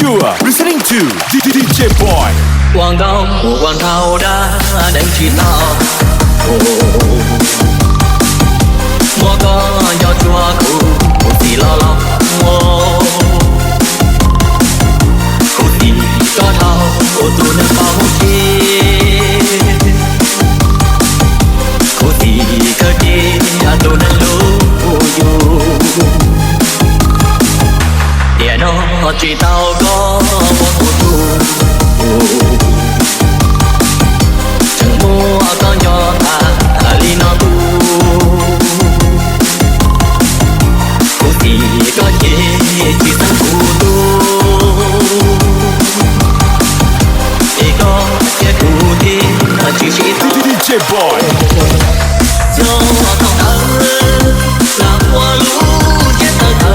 You are listening to DJ Boy. Quảng Đông, Quảng Thao đã đánh chỉ tao. Mua có gió chua khu, thì lo lo. Khu thì có thao, tu nên bao chi. Khu thì cơ chi, tu nên lưu du. Để nó chỉ tao có một tu. Chẳng mua con nhỏ ta li nó tu. Cô thì có gì chỉ sang khu tu. Để có cái khu thì chỉ tao DJ Boy. cho thằng thơ là hoa lũ chết thơ thơ.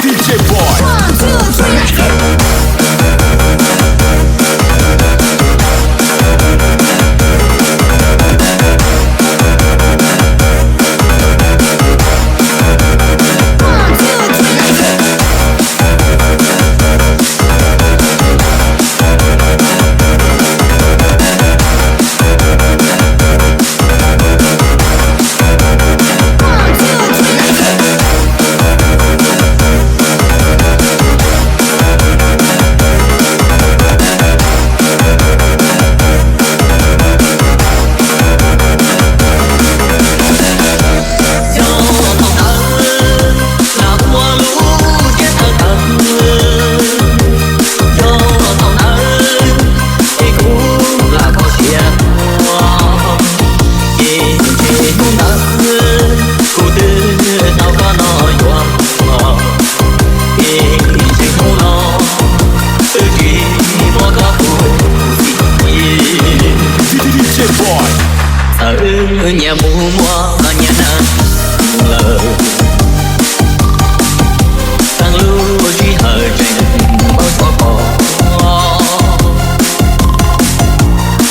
DJ Boy. 1, 2, 3. Ở nhà mua mua nhà nắng lờ tăng lưu chỉ hở trình bao gió bò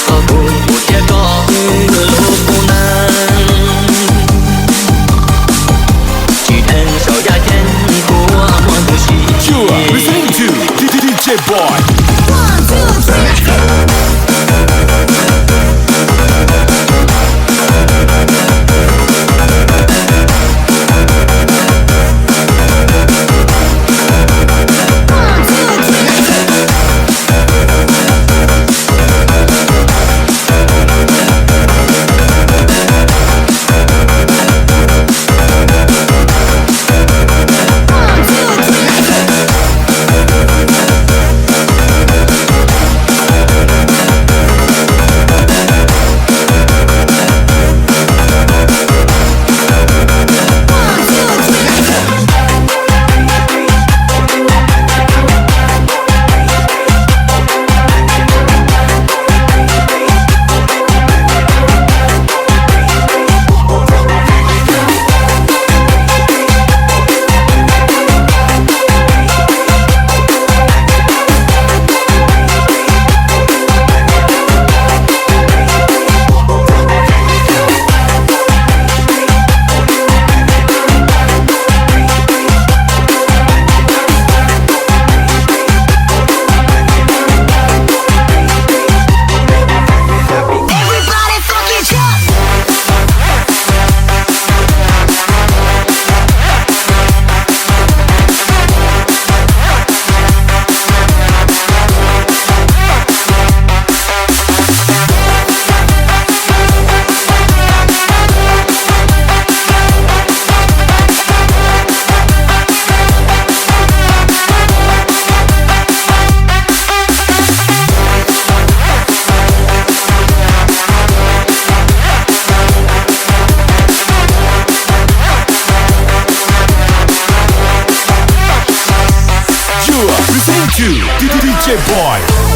có buồn một chiếc có lúc cô nàng chỉ thêm sầu da chân của mọi người chỉ You are listening to DJ Boy. 1, 2, 3. You are listening to DJ Boy.